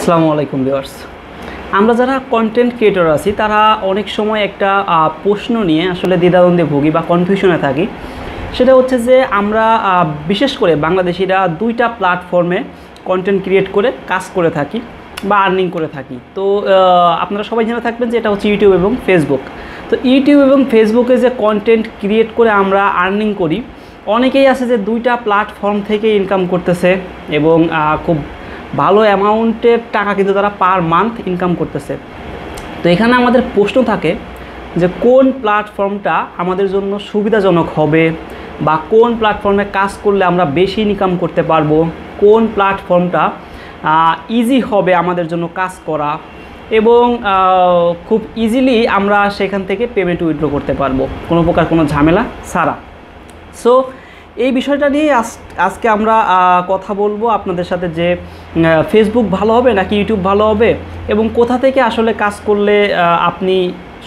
আসসালামু আলাইকুম ভিউয়ার্স। আমরা যারা কন্টেন্ট ক্রিয়েটর আছি তারা অনেক সময় একটা প্রশ্ন নিয়ে আসলে দ্বিধাদ্বন্দ্বে ভুগি বা কনফিউশনে থাকি। সেটা হচ্ছে যে আমরা বিশেষ করে বাংলাদেশিরা দুইটা প্ল্যাটফর্মে কন্টেন্ট ক্রিয়েট করে কাজ করে থাকি বা আর্নিং করে থাকি। তো আপনারা সবাই জেনে থাকবেন যে এটা হচ্ছে ইউটিউব এবং ফেসবুক। তো ইউটিউব এবং ফেসবুকে যে কন্টেন্ট ক্রিয়েট করে আমরা আর্নিং করি, অনেকেই আছে যে দুইটা প্ল্যাটফর্ম থেকে ইনকাম করতেছে এবং খুব ভালো অ্যামাউন্টের টাকা কিন্তু তারা পার মান্থ ইনকাম করতেছে। তো এখানে আমাদের প্রশ্ন থাকে যে কোন প্ল্যাটফর্মটা আমাদের জন্য সুবিধাজনক হবে বা কোন প্ল্যাটফর্মে কাজ করলে আমরা বেশি ইনকাম করতে পারবো, কোন প্ল্যাটফর্মটা ইজি হবে আমাদের জন্য কাজ করা এবং খুব ইজিলি আমরা সেখান থেকে পেমেন্ট উইথড্র করতে পারবো কোনো প্রকার কোনো ঝামেলা ছাড়া। সো এই বিষয়টা নিয়ে আজকে আমরা কথা বলবো আপনাদের সাথে যে ফেসবুক ভালো হবে নাকি ইউটিউব ভালো হবে এবং কোথা থেকে আসলে কাজ করলে আপনি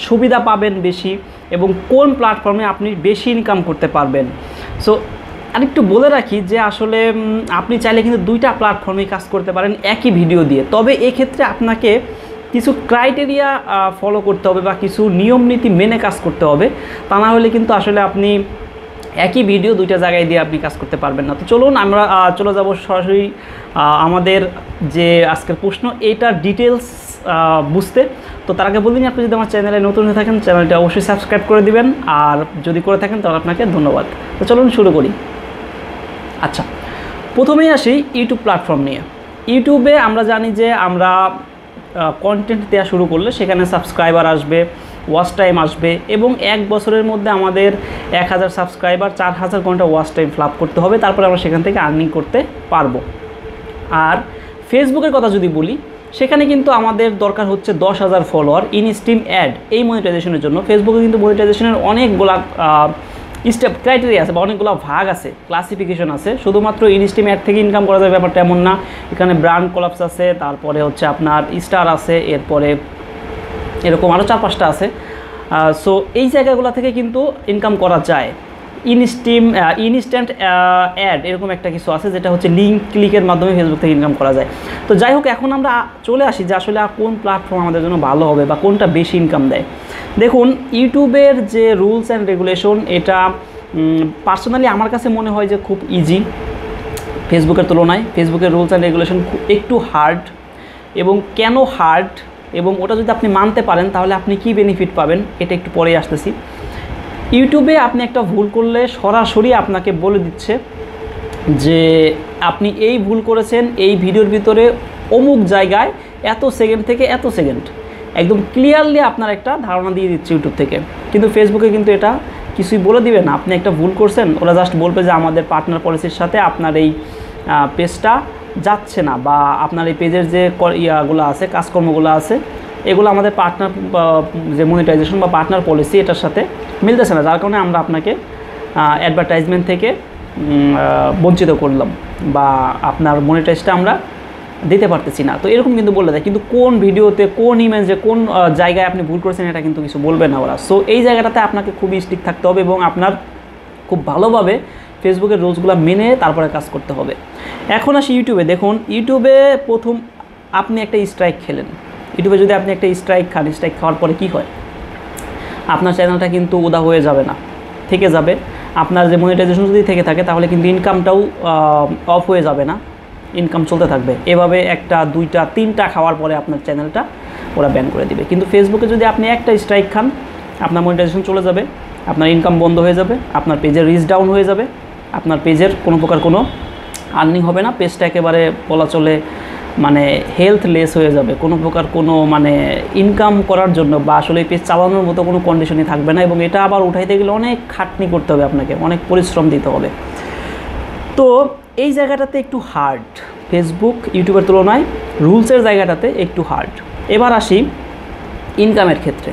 সুবিধা পাবেন বেশি এবং কোন প্ল্যাটফর্মে আপনি বেশি ইনকাম করতে পারবেন। সো আরেকটু বলে রাখি যে আসলে আপনি চাইলে কিন্তু দুইটা প্ল্যাটফর্মে কাজ করতে পারেন একই ভিডিও দিয়ে, তবে এক্ষেত্রে আপনাকে কিছু ক্রাইটেরিয়া ফলো করতে হবে বা কিছু নিয়ম নীতি মেনে কাজ করতে হবে, তা না হলে কিন্তু আসলে আপনি একই ভিডিও দুইটা জায়গায় দিয়ে আপনি কাজ করতে পারবেন না। তো চলুন আমরা চলে যাব সরাসরি আমাদের যে আজকের প্রশ্ন এইটার ডিটেলস বুঝতে। তো তার আগে বলিনি, আপনি যদি আমার চ্যানেলে নতুন হয়ে থাকেন চ্যানেলটা অবশ্যই সাবস্ক্রাইব করে দিবেন, আর যদি করে থাকেন তাহলে আপনাকে ধন্যবাদ। তো চলুন শুরু করি। আচ্ছা, প্রথমেই আসি ইউটিউব প্ল্যাটফর্ম নিয়ে। ইউটিউবে আমরা জানি যে আমরা কন্টেন্ট দেওয়া শুরু করলে সেখানে সাবস্ক্রাইবার আসবে, ওয়াচ টাইম আসবে এবং এক বছরের মধ্যে আমাদের 1000 সাবস্ক্রাইবার 4000 ঘন্টা ওয়াচ টাইম ফ্লাপ করতে হবে, তারপরে আমরা সেখান থেকে আর্নিং করতে পারবো। আর ফেসবুকের কথা যদি বলি, সেখানে কিন্তু আমাদের দরকার হচ্ছে 10,000 ফলোয়ার ইন স্ট্রিম অ্যাড এই মনিটাইজেশনের জন্য। ফেসবুকে কিন্তু মনিটাইজেশনের অনেকগুলা স্টেপ ক্রাইটেরিয়া আছে বা অনেকগুলো ভাগ আছে, ক্লাসিফিকেশন আছে। শুধুমাত্র ইন স্ট্রিম অ্যাড থেকে ইনকাম করা যায় ব্যাপারটা এমন না, এখানে ব্র্যান্ড কলাপস আছে, তারপরে হচ্ছে আপনার স্টার আছে, এরপরে এরকম আরও 4-5টা আছে। সো এই জায়গাগুলো থেকে কিন্তু ইনকাম করা যায়। ইনস্ট্যান্ট অ্যাড এরকম একটা কিছু আছে যেটা হচ্ছে লিঙ্ক ক্লিকের মাধ্যমে ফেসবুক থেকে ইনকাম করা যায়। তো যাই হোক, এখন আমরা চলে আসি যে আসলে কোন প্ল্যাটফর্ম আমাদের জন্য ভালো হবে বা কোনটা বেশি ইনকাম দেয়। দেখুন, ইউটিউবের যে রুলস অ্যান্ড রেগুলেশন এটা পার্সোনালি আমার কাছে মনে হয় যে খুব ইজি ফেসবুকের তুলনায়। ফেসবুকের রুলস অ্যান্ড রেগুলেশন একটু হার্ড, এবং কেন হার্ড এবং ওটা যদি আপনি মানতে পারেন তাহলে আপনি কি বেনিফিট পাবেন এটা একটু পরেই আসতেছি। ইউটিউবে আপনি একটা ভুল করলে সরাসরি আপনাকে বলে দিচ্ছে যে আপনি এই ভুল করেছেন, এই ভিডিওর ভিতরে অমুক জায়গায় এত সেকেন্ড থেকে এত সেকেন্ড, একদম ক্লিয়ারলি আপনার একটা ধারণা দিয়ে দিচ্ছে ইউটিউব থেকে। কিন্তু ফেসবুকে কিন্তু এটা কিছুই বলে দিবে না। আপনি একটা ভুল করছেন, ওরা জাস্ট বলবে যে আমাদের পার্টনার পলিসির সাথে আপনার এই পেজটা যাচ্ছে না বা আপনার এই পেজের যে ইয়াগুলো আছে, কাজকর্মগুলো আছে, এগুলো আমাদের পার্টনার যে মনিটাইজেশন বা পার্টনার পলিসি এটার সাথে মিলতেছে না, যার কারণে আমরা আপনাকে অ্যাডভার্টাইজমেন্ট থেকে বঞ্চিত করলাম বা আপনার মনিটাইজটা আমরা দিতে পারতেছি না। তো এরকম কিন্তু বলে দেয়, কিন্তু কোন ভিডিওতে, কোন ইমেজে, কোন জায়গায় আপনি ভুল করেছেন এটা কিন্তু কিছু বলবে না ওরা। সো এই জায়গাটাতে আপনাকে খুবই স্ট্রিক্ট থাকতে হবে এবং আপনার খুব ভালোভাবে ফেসবুকের রুলসগুলো মেনে তারপরে কাজ করতে হবে। এখন আসি ইউটিউবে। দেখুন, ইউটিউবে প্রথম আপনি একটা স্ট্রাইক খেলেন। ইউটিউবে যদি আপনি একটা স্ট্রাইক খান, স্ট্রাইক খাওয়ার পরে কী হয়, আপনার চ্যানেলটা কিন্তু উদা হয়ে যাবে না, থেকে যাবে। আপনার যে মনিটাইজেশন যদি থেকে থাকে তাহলে কিন্তু ইনকামটাও অফ হয়ে যাবে না, ইনকাম চলতে থাকবে। এভাবে 1টা 2টা 3টা খাওয়ার পরে আপনার চ্যানেলটা ওরা ব্যান করে দিবে। কিন্তু ফেসবুকে যদি আপনি একটা স্ট্রাইক খান, আপনার মনিটাইজেশন চলে যাবে, আপনার ইনকাম বন্ধ হয়ে যাবে, আপনার পেজের রিচ ডাউন হয়ে যাবে, আপনার পেজের কোনো প্রকার কোনো আর্নিং হবে না, পেজটা একেবারে বলা চলে মানে হেলথলেস হয়ে যাবে, কোনো প্রকার কোনো মানে ইনকাম করার জন্য বা আসলে এই পেজ চালানোর মতো কোনো কন্ডিশনই থাকবে না এবং এটা আবার উঠাইতে গেলে অনেক খাটনি করতে হবে, আপনাকে অনেক পরিশ্রম দিতে হবে। তো এই জায়গাটাতে একটু হার্ড ফেসবুক ইউটিউবের তুলনায়, রুলসের জায়গাটাতে একটু হার্ড। এবার আসি ইনকামের ক্ষেত্রে,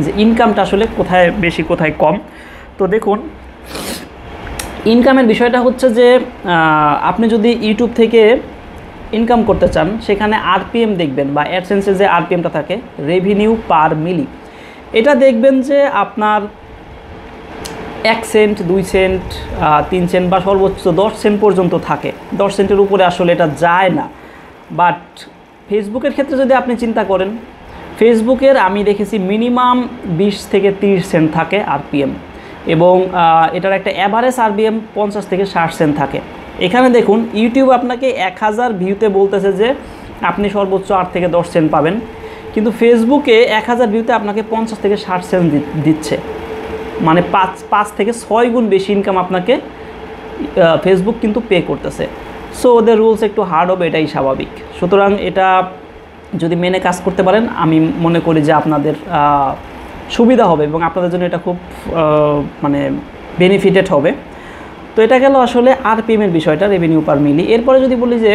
যে ইনকামটা আসলে কোথায় বেশি কোথায় কম। তো দেখুন, ইনকামের বিষয়টা হচ্ছে যে আপনি যদি ইউটিউব থেকে ইনকাম করতে চান, সেখানে আরপিএম দেখবেন বা অ্যাডসেন্সের যে আরপিএমটা থাকে, রেভিনিউ পার মিলি, এটা দেখবেন যে আপনার 1 সেন্ট, 2 সেন্ট, 3 সেন্ট বা সর্বোচ্চ 10 সেন্ট পর্যন্ত থাকে। 10 সেন্টের উপরে আসলে এটা যায় না, বাট ফেসবুকের ক্ষেত্রে যদি আপনি চিন্তা করেন, ফেসবুকের আমি দেখেছি মিনিমাম 20 থেকে 30 সেন্ট থাকে আরপিএম, এবং এটার একটা অ্যাভারেজ আরপিএম 50 থেকে 60 সেন্ট থাকে। এখানে দেখুন ইউটিউব আপনাকে 1000 ভিউতে বলতেছে যে আপনি সর্বোচ্চ 8 থেকে 10 সেন্ট পাবেন, কিন্তু ফেসবুকে 1000 ভিউতে আপনাকে 50 থেকে 60 সেন্ট দিচ্ছে, মানে 5 থেকে 6 গুণ বেশি ইনকাম আপনাকে ফেসবুক কিন্তু পে করতেছে। সো ওদের রুলস একটু হার্ড হবে, এটাই স্বাভাবিক। সুতরাং এটা যদি মেনে কাজ করতে পারেন, আমি মনে করি যে আপনাদের সুবিধা হবে এবং আপনাদের জন্য এটা খুব মানে বেনিফিটেড হবে। তো এটা গেল আসলে আরপিএমের বিষয়টা, রেভিনিউ পার মিলি। এরপরে যদি বলি যে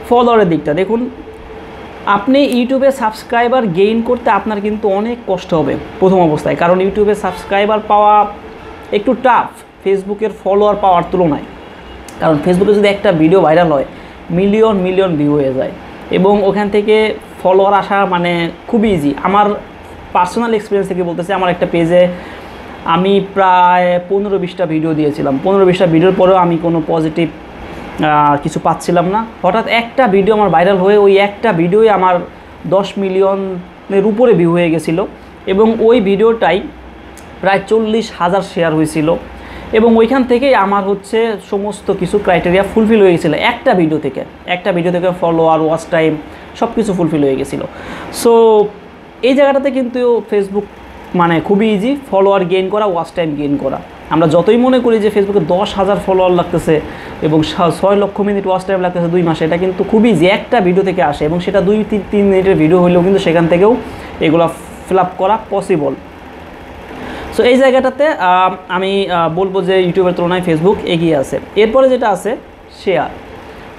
ফলোয়ারের দিকটা, দেখুন আপনি ইউটিউবে সাবস্ক্রাইবার গেইন করতে আপনার কিন্তু অনেক কষ্ট হবে প্রথম অবস্থায়, কারণ ইউটিউবে সাবস্ক্রাইবার পাওয়া একটু টাফ ফেসবুকের ফলোয়ার পাওয়ার তুলনায়। কারণ ফেসবুকে যদি একটা ভিডিও ভাইরাল হয় মিলিয়ন মিলিয়ন ভিউ হয়ে যায়, এবং ওখান থেকে ফলোয়ার আসা মানে খুবই ইজি। আমার পার্সোনাল এক্সপিরিয়েন্স থেকে বলতেছি, আমার একটা পেজে আমি প্রায় 15-20টা ভিডিও দিয়েছিলাম। 15-20টা ভিডিওর পরেও আমি কোনো পজিটিভ কিছু পাচ্ছিলাম না। হঠাৎ একটা ভিডিও আমার ভাইরাল হয়ে ওই একটা ভিডিওই আমার 10 মিলিয়নের উপরে ভিউ হয়ে গেছিলো, এবং ওই ভিডিওটাই প্রায় 40,000 শেয়ার হয়েছিল, এবং ওইখান থেকেই আমার হচ্ছে সমস্ত কিছু ক্রাইটেরিয়া ফুলফিল হয়ে গেছিলো একটা ভিডিও থেকে ফলোয়ার, ওয়াচ টাইম সব কিছু ফুলফিল হয়ে গেছিলো। সো এই জায়গাটাতে কিন্তু ফেসবুক মানে খুবই ইজি ফলোয়ার গেইন করা, ওয়াচ টাইম গেইন করা। আমরা যতই মনে করি যে ফেসবুকে 10,000 ফলোয়ার লাগতেছে এবং 6 লক্ষ মিনিট ওয়াচ টাইম লাগতেছে 2 মাসে, এটা কিন্তু খুবই ইজি, একটা ভিডিও থেকে আসে, এবং সেটা 2-3 মিনিটের ভিডিও হলেও কিন্তু সেখান থেকেও এগুলো ফিল আপ করা পসিবল। সো এই জায়গাটাতে আমি বলবো যে ইউটিউবের তুলনায় ফেসবুক এগিয়ে আছে। এরপরে যেটা আছে শেয়ার,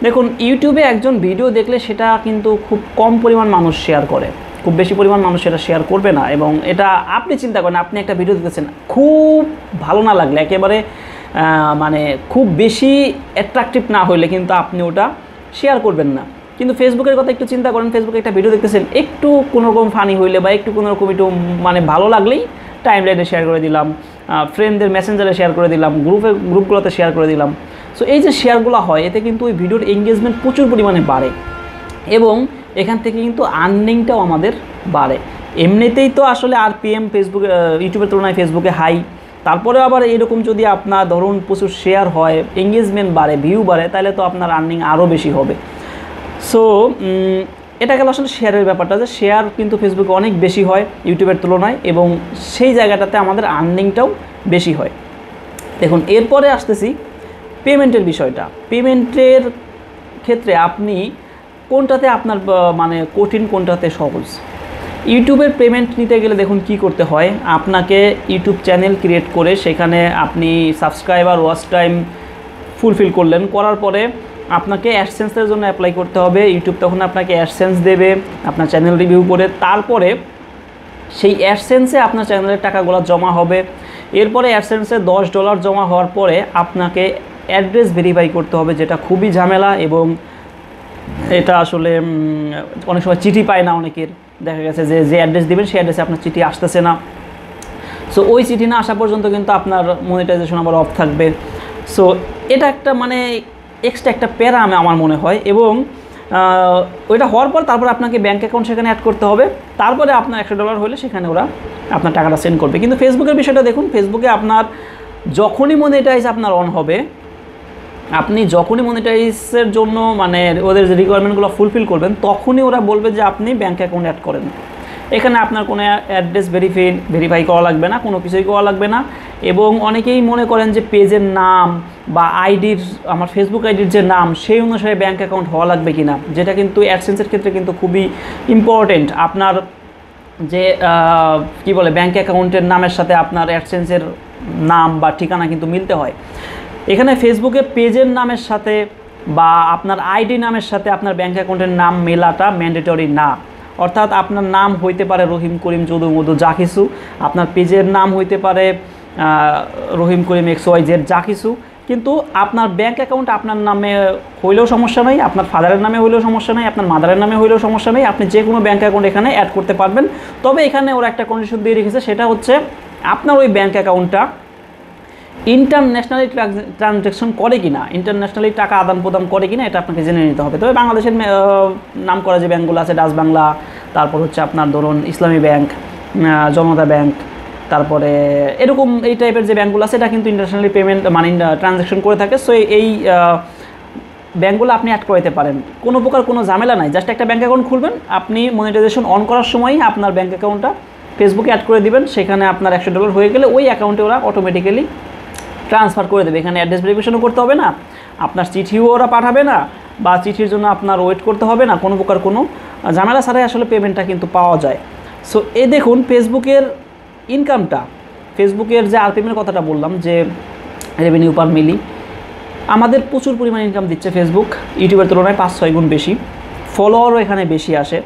দেখুন ইউটিউবে একজন ভিডিও দেখলে সেটা কিন্তু খুব কম পরিমাণ মানুষ শেয়ার করে, খুব বেশি পরিমাণ মানুষ সেটা শেয়ার করবে না। এবং এটা আপনি চিন্তা করেন, আপনি একটা ভিডিও দেখতেছেন, খুব ভালো না লাগলে, একেবারে মানে খুব বেশি অ্যাট্রাকটিভ না হইলে কিন্তু আপনি ওটা শেয়ার করবেন না। কিন্তু ফেসবুকের কথা একটু চিন্তা করেন, ফেসবুকে একটা ভিডিও দেখতেছেন, একটু কোনোরকম ফানি হইলে বা একটু কোনোরকম একটু মানে ভালো লাগলেই টাইমলাইনে শেয়ার করে দিলাম, ফ্রেন্ডদের মেসেঞ্জারে শেয়ার করে দিলাম, গ্রুপগুলোতে শেয়ার করে দিলাম। সো এই যে শেয়ারগুলো হয়, এতে কিন্তু ওই ভিডিওর এঙ্গেজমেন্ট প্রচুর পরিমাণে বাড়ে, এবং এখান থেকে কিন্তু আর্নিংটাও আমাদের বাড়ে। এমনিতেই তো আসলে আরপিএম ফেসবুকে ইউটিউবের তুলনায় ফেসবুকে হাই, তারপরে আবার এরকম যদি আপনার ধরুন প্রচুর শেয়ার হয়, এঙ্গেজমেন্ট বাড়ে, ভিউ বাড়ে, তাহলে তো আপনার আর্নিং আরও বেশি হবে। সো এটা গেল আসলে শেয়ারের ব্যাপারটা, যে শেয়ার কিন্তু ফেসবুকে অনেক বেশি হয় ইউটিউবের তুলনায়, এবং সেই জায়গাটাতে আমাদের আর্নিংটাও বেশি হয়। দেখুন এরপরে আসতেছি পেমেন্টের বিষয়টা। পেমেন্টের ক্ষেত্রে আপনি কোনটাতে আপনার মানে কঠিন, কোনটাতে সহজ? ইউটিউবের পেমেন্ট নিতে গেলে দেখুন কি করতে হয়, আপনাকে ইউটিউব চ্যানেল ক্রিয়েট করে সেখানে আপনি সাবস্ক্রাইবার, ওয়াচ টাইম ফুলফিল করলেন, করার পরে আপনাকে অ্যাডসেন্সের জন্য অ্যাপ্লাই করতে হবে। ইউটিউব তখন আপনাকে অ্যাডসেন্স দেবে আপনার চ্যানেল রিভিউ করে, তারপরে সেই অ্যাডসেন্সে আপনার চ্যানেলের টাকাগুলো জমা হবে। এরপরে অ্যাডসেন্সে $10 জমা হওয়ার পরে আপনাকে অ্যাড্রেস ভেরিফাই করতে হবে, যেটা খুবই ঝামেলা, এবং এটা আসলে অনেক সময় চিঠি পায় না অনেকের, দেখা গেছে যে অ্যাড্রেস দেবেন সেই অ্যাড্রেসে আপনার চিঠি আসতেছে না। সো ওই চিঠি না আসা পর্যন্ত কিন্তু আপনার মনিটাইজেশন আবার অফ থাকবে। সো এটা একটা মানে এক্সট্রা একটা প্যারা আমার মনে হয়, এবং ওইটা হওয়ার পর তারপর আপনাকে ব্যাঙ্ক অ্যাকাউন্ট সেখানে অ্যাড করতে হবে, তারপরে আপনার $100 হলে সেখানে ওরা আপনার টাকাটা সেন্ড করবে। কিন্তু ফেসবুকের বিষয়টা দেখুন, ফেসবুকে আপনার যখনই মনিটাইজ আপনার অন হবে, আপনি যখনই মনিটাইজের জন্য মানে ওদের যে রিকোয়ারমেন্টগুলো ফুলফিল করবেন, তখনই ওরা বলবে যে আপনি ব্যাঙ্ক অ্যাকাউন্ট অ্যাড করেন। এখানে আপনার কোনো অ্যাড্রেস ভেরিফাই করা লাগবে না, কোনো কিছুই করা লাগবে না। এবং অনেকেই মনে করেন যে পেজের নাম বা আইডির, আমার ফেসবুক আইডির যে নাম সেই অনুসারে ব্যাঙ্ক অ্যাকাউন্ট হওয়া লাগবে কি না, যেটা কিন্তু অ্যাডসেন্সের ক্ষেত্রে কিন্তু খুবই ইম্পর্টেন্ট। আপনার যে কি বলে ব্যাঙ্ক অ্যাকাউন্টের নামের সাথে আপনার অ্যাডসেন্সের নাম বা ঠিকানা কিন্তু মিলতে হয়। এখানে ফেসবুকে পেজের নামের সাথে বা আপনার আইডি নামের সাথে আপনার ব্যাঙ্ক অ্যাকাউন্টের নাম মেলাটা ম্যান্ডেটরি না। অর্থাৎ আপনার নাম হইতে পারে রহিম করিম যদু মধু যা কিছু, আপনার পেজের নাম হইতে পারে রহিম করিম XYZ যা কিছু, কিন্তু আপনার ব্যাঙ্ক অ্যাকাউন্ট আপনার নামে হইলেও সমস্যা নেই, আপনার ফাদারের নামে হইলেও সমস্যা নেই, আপনার মাদারের নামে হইলেও সমস্যা নেই, আপনি যে কোনো ব্যাঙ্ক অ্যাকাউন্ট এখানে অ্যাড করতে পারবেন। তবে এখানে ওরা একটা কন্ডিশন দিয়ে রেখেছে, সেটা হচ্ছে আপনার ওই ব্যাঙ্ক অ্যাকাউন্টটা ইন্টারন্যাশনালি ট্রানজ্যাকশন করে কিনা, ইন্টারন্যাশনালি টাকা আদান প্রদান করে কিনা এটা আপনাকে জেনে নিতে হবে। তবে বাংলাদেশের নাম করা যে ব্যাঙ্কগুলো আছে, ডাচ বাংলা, তারপর হচ্ছে আপনার ধরুন ইসলামী ব্যাংক, জনতা ব্যাংক, তারপরে এরকম এই টাইপের যে ব্যাঙ্কগুলো আছে এটা কিন্তু ইন্টারন্যাশনালি পেমেন্ট মানে ট্রানজ্যাকশন করে থাকে। সো এই ব্যাঙ্কগুলো আপনি অ্যাড করতে পারেন, কোনো প্রকার কোনো ঝামেলা নাই। জাস্ট একটা ব্যাঙ্ক অ্যাকাউন্ট খুলবেন, আপনি মনিটাইজেশন অন করার সময়ই আপনার ব্যাঙ্ক অ্যাকাউন্টটা ফেসবুকে অ্যাড করে দিবেন। সেখানে আপনার $100 হয়ে গেলে ওই অ্যাকাউন্টে ওরা অটোমেটিক্যালি ট্রান্সফার করে দেবে। এখানে অ্যাড্রেস ভেরিফিকেশনও করতে হবে না, আপনার চিঠিও ওরা পাঠাবে না, বা চিঠির জন্য আপনার ওয়েট করতে হবে না, কোনো প্রকার কোনো ঝামেলা ছাড়াই আসলে পেমেন্টটা কিন্তু পাওয়া যায়। সো এই দেখুন ফেসবুকের ইনকামটা, ফেসবুকের যে আরপিএমের কথাটা বললাম যে রেভিনিউ পার মিলি, আমাদের প্রচুর পরিমাণ ইনকাম দিচ্ছে ফেসবুক, ইউটিউবের তুলনায় 5-6 গুণ বেশি। ফলোয়ারও এখানে বেশি আসে,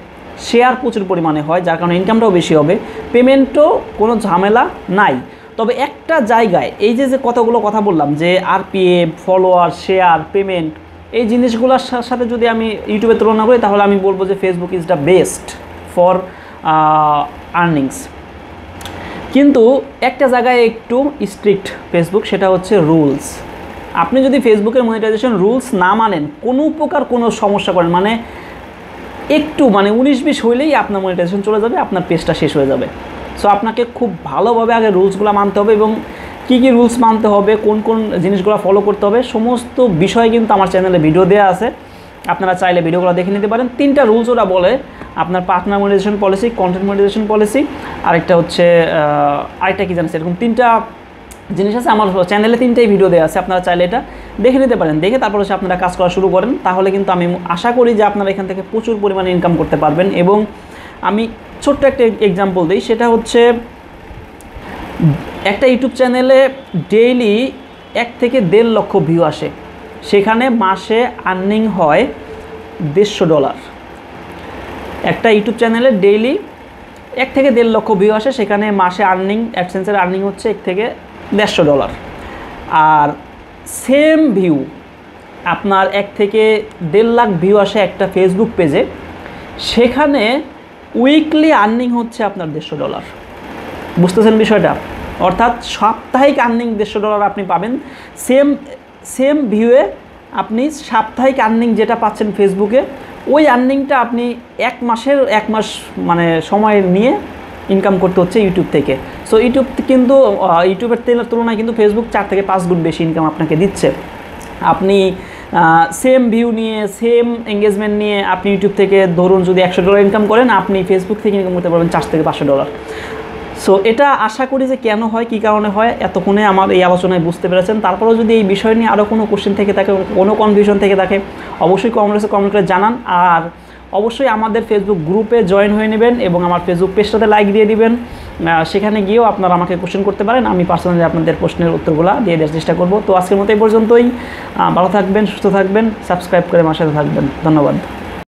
শেয়ার প্রচুর পরিমাণে হয়, যার কারণে ইনকামটাও বেশি হবে, পেমেন্টও কোনো ঝামেলা নাই। তবে একটা জায়গায় এই যে কতগুলো কথা বললাম যে আরপিএম, ফলোয়ার, শেয়ার, পেমেন্ট, এই জিনিসগুলোর সাথে যদি আমি ইউটিউবের তুলনা করি তাহলে আমি বলবো যে Facebook is the best for earnings. কিন্তু একটা জায়গায় একটু স্ট্রিক্ট ফেসবুক, সেটা হচ্ছে রুলস। আপনি যদি ফেসবুকের মনিটাইজেশন রুলস না মানেন, কোনো প্রকার কোনো সমস্যা করেন, মানে একটু মানে 19-20 হইলেই আপনার মনিটাইজেশন চলে যাবে, আপনার পেজটা শেষ হয়ে যাবে। সো আপনাকে খুব ভালোভাবে আগে রুলসগুলো মানতে হবে, এবং কী কী রুলস মানতে হবে, কোন কোন জিনিসগুলো ফলো করতে হবে, সমস্ত বিষয় কিন্তু আমার চ্যানেলে ভিডিও দেওয়া আছে, আপনারা চাইলে ভিডিওগুলো দেখে নিতে পারেন। 3টা রুলস ওরা বলে, আপনার partner monetization policy, content monetization policy, আরেকটা হচ্ছে আরেকটা কী জানিস, এরকম 3টা জিনিস আছে। আমার চ্যানেলে 3টাই ভিডিও দেওয়া আছে, আপনারা চাইলে এটা দেখে নিতে পারেন। দেখে তারপর হচ্ছে আপনারা কাজ করা শুরু করেন, তাহলে কিন্তু আমি আশা করি যে আপনারা এখান থেকে প্রচুর পরিমাণে ইনকাম করতে পারবেন। এবং আমি ছোট্ট একটা এক্সাম্পল দিই, সেটা হচ্ছে একটা ইউটিউব চ্যানেলে ডেইলি 1 থেকে 1.5 লক্ষ ভিউ আসে, সেখানে মাসে আর্নিং হয় $150। একটা ইউটিউব চ্যানেলে ডেইলি 1 থেকে 1.5 লক্ষ ভিউ আসে, সেখানে মাসে আর্নিং, অ্যাডসেন্সের আর্নিং হচ্ছে $1 থেকে $150। আর সেম ভিউ আপনার 1 থেকে 1.5 লাখ ভিউ আসে একটা ফেসবুক পেজে, সেখানে উইকলি আর্নিং হচ্ছে আপনার $150। বুঝতেছেন বিষয়টা? অর্থাৎ সাপ্তাহিক আর্নিং $150 আপনি পাবেন। সেম ভিউয়ে আপনি সাপ্তাহিক আর্নিং যেটা পাচ্ছেন ফেসবুকে, ওই আর্নিংটা আপনি 1 মাস মানে সময় নিয়ে ইনকাম করতে হচ্ছে ইউটিউব থেকে। সো ইউটিউব কিন্তু ইউটিউবের তুলনায় কিন্তু ফেসবুক 4 থেকে 5 গুণ বেশি ইনকাম আপনাকে দিচ্ছে। আপনি সেম ভিউ নিয়ে, সেম এঙ্গেজমেন্ট নিয়ে আপনি ইউটিউব থেকে ধরুন যদি $100 ইনকাম করেন, আপনি ফেসবুক থেকে ইনকাম করতে পারবেন $400 থেকে $500। সো এটা আশা করি যে কেন হয়, কী কারণে হয়, এতক্ষণে আমার এই আলোচনায় বুঝতে পেরেছেন। তারপরেও যদি এই বিষয় নিয়ে আরও কোনো কোশ্চেন থেকে থাকে, কোনো কনফিউশন থেকে থাকে, অবশ্যই কমেন্ট করে জানান। আর অবশ্যই আমাদের ফেসবুক গ্রুপে জয়েন হয়ে নেবেন এবং আমার ফেসবুক পেজটাতে লাইক দিয়ে দিবেন। সেখানে গিয়েও আপনারা আমাকে কোশ্চেন করতে পারেন, আমি পার্সোনালি আপনাদের প্রশ্নের উত্তরগুলো দিয়ে দেওয়ার চেষ্টা করব। তো আজকের মতো এই পর্যন্তই। ভালো থাকবেন, সুস্থ থাকবেন, সাবস্ক্রাইব করে আমার সাথে থাকবেন। ধন্যবাদ।